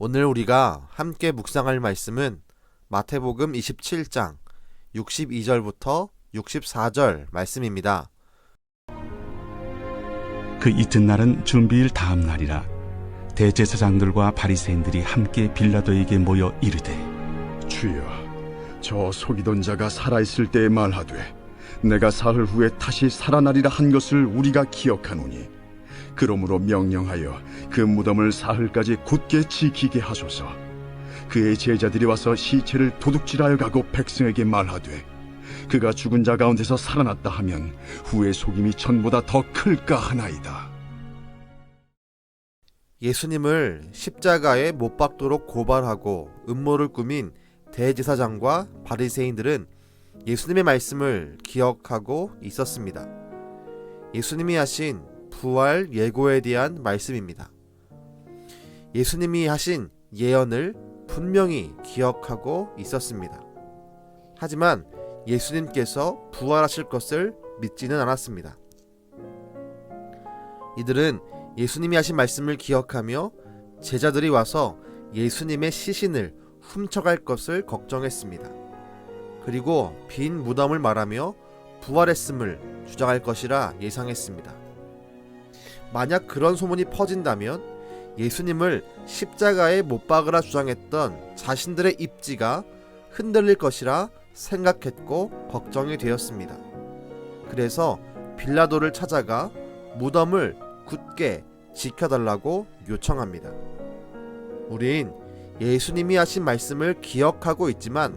오늘 우리가 함께 묵상할 말씀은 마태복음 27장 62절부터 64절 말씀입니다. 그 이튿날은 준비일 다음 날이라. 대제사장들과 바리새인들이 함께 빌라도에게 모여 이르되, 주여, 저 속이던 자가 살아있을 때에 말하되 내가 사흘 후에 다시 살아나리라 한 것을 우리가 기억하노니, 그러므로 명령하여 그 무덤을 사흘까지 굳게 지키게 하소서. 그의 제자들이 와서 시체를 도둑질하여 가고 백성에게 말하되, 그가 죽은 자 가운데서 살아났다 하면 후의 속임이 전보다 더 클까 하나이다. 예수님을 십자가에 못 박도록 고발하고 음모를 꾸민 대제사장과 바리새인들은 예수님의 말씀을 기억하고 있었습니다. 예수님이 하신 부활 예고에 대한 말씀입니다. 예수님이 하신 예언을 분명히 기억하고 있었습니다. 하지만 예수님께서 부활하실 것을 믿지는 않았습니다. 이들은 예수님이 하신 말씀을 기억하며 제자들이 와서 예수님의 시신을 훔쳐갈 것을 걱정했습니다. 그리고 빈 무덤을 말하며 부활했음을 주장할 것이라 예상했습니다. 만약 그런 소문이 퍼진다면 예수님을 십자가에 못 박으라 주장했던 자신들의 입지가 흔들릴 것이라 생각했고 걱정이 되었습니다. 그래서 빌라도를 찾아가 무덤을 굳게 지켜달라고 요청합니다. 우린 예수님이 하신 말씀을 기억하고 있지만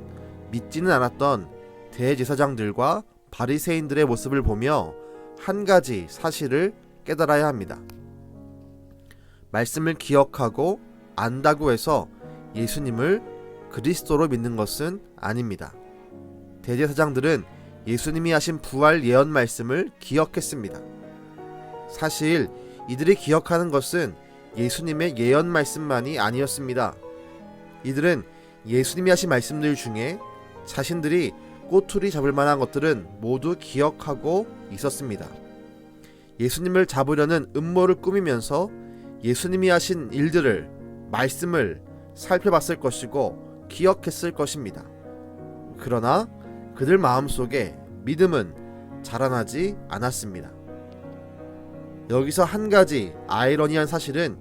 믿지는 않았던 대제사장들과 바리새인들의 모습을 보며 한 가지 사실을 깨달아야 합니다. 말씀을 기억하고 안다고 해서 예수님을 그리스도로 믿는 것은 아닙니다. 대제사장들은 예수님이 하신 부활 예언 말씀을 기억했습니다. 사실 이들이 기억하는 것은 예수님의 예언 말씀만이 아니었습니다. 이들은 예수님이 하신 말씀들 중에 자신들이 꼬투리 잡을 만한 것들은 모두 기억하고 있었습니다. 예수님을 잡으려는 음모를 꾸미면서 예수님이 하신 일들을, 말씀을 살펴봤을 것이고 기억했을 것입니다. 그러나 그들 마음속에 믿음은 자라나지 않았습니다. 여기서 한 가지 아이러니한 사실은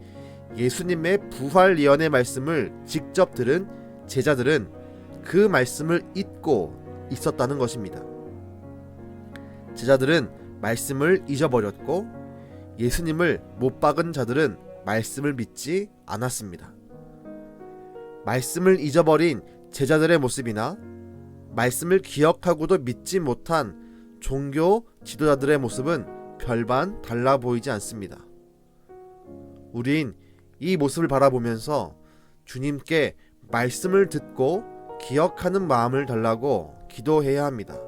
예수님의 부활 예언의 말씀을 직접 들은 제자들은 그 말씀을 잊고 있었다는 것입니다. 제자들은 말씀을 잊어버렸고 예수님을 못 박은 자들은 말씀을 믿지 않았습니다. 말씀을 잊어버린 제자들의 모습이나 말씀을 기억하고도 믿지 못한 종교 지도자들의 모습은 별반 달라 보이지 않습니다. 우린 이 모습을 바라보면서 주님께 말씀을 듣고 기억하는 마음을 달라고 기도해야 합니다.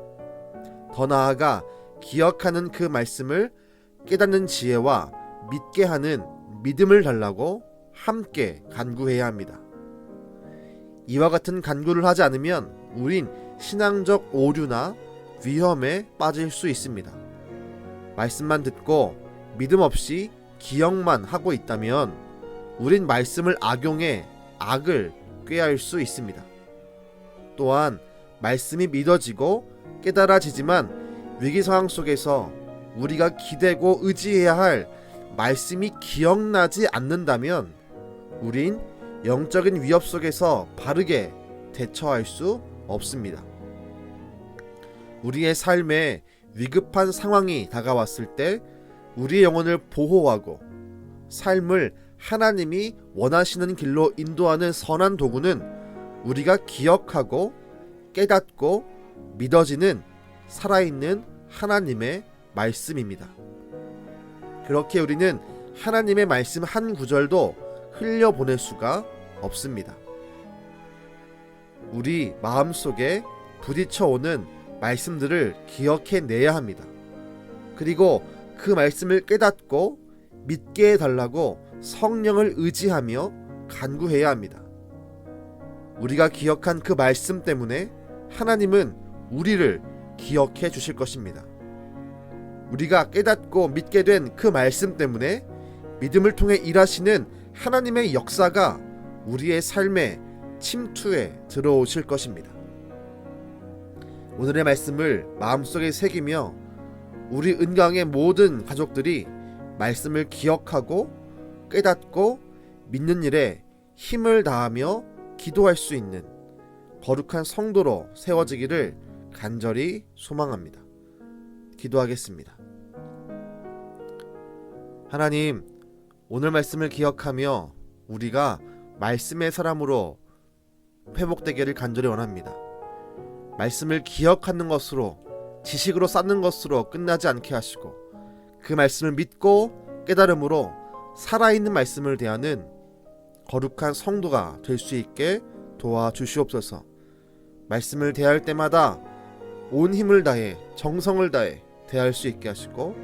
더 나아가 기억하는 그 말씀을 깨닫는 지혜와 믿게 하는 믿음을 달라고 함께 간구해야 합니다. 이와 같은 간구를 하지 않으면 우린 신앙적 오류나 위험에 빠질 수 있습니다. 말씀만 듣고 믿음 없이 기억만 하고 있다면 우린 말씀을 악용해 악을 꾀할 수 있습니다. 또한 말씀이 믿어지고 깨달아지지만 위기 상황 속에서 우리가 기대고 의지해야 할 말씀이 기억나지 않는다면 우린 영적인 위협 속에서 바르게 대처할 수 없습니다. 우리의 삶에 위급한 상황이 다가왔을 때 우리의 영혼을 보호하고 삶을 하나님이 원하시는 길로 인도하는 선한 도구는 우리가 기억하고 깨닫고 믿어지는 살아있는 하나님의 말씀입니다. 그렇게 우리는 하나님의 말씀 한 구절도 흘려보낼 수가 없습니다. 우리 마음속에 부딪혀오는 말씀들을 기억해내야 합니다. 그리고 그 말씀을 깨닫고 믿게 해달라고 성령을 의지하며 간구해야 합니다. 우리가 기억한 그 말씀 때문에 하나님은 우리를 기억해 주실 것입니다. 우리가 깨닫고 믿게 된 그 말씀 때문에 믿음을 통해 일하시는 하나님의 역사가 우리의 삶의 침투에 들어오실 것입니다. 오늘의 말씀을 마음속에 새기며 우리 은강의 모든 가족들이 말씀을 기억하고 깨닫고 믿는 일에 힘을 다하며 기도할 수 있는 거룩한 성도로 세워지기를 간절히 소망합니다. 기도하겠습니다. 하나님, 오늘 말씀을 기억하며 우리가 말씀의 사람으로 회복되기를 간절히 원합니다. 말씀을 기억하는 것으로, 지식으로 쌓는 것으로 끝나지 않게 하시고 그 말씀을 믿고 깨달음으로 살아있는 말씀을 대하는 거룩한 성도가 될 수 있게 도와주시옵소서. 말씀을 대할 때마다 온 힘을 다해 정성을 다해 대할 수 있게 하시고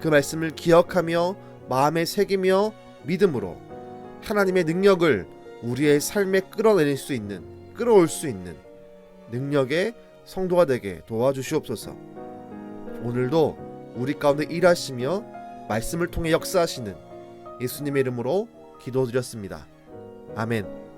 그 말씀을 기억하며 마음에 새기며 믿음으로 하나님의 능력을 우리의 삶에 끌어올 수 있는 능력의 성도가 되게 도와주시옵소서. 오늘도 우리 가운데 일하시며 말씀을 통해 역사하시는 예수님의 이름으로 기도드렸습니다. 아멘.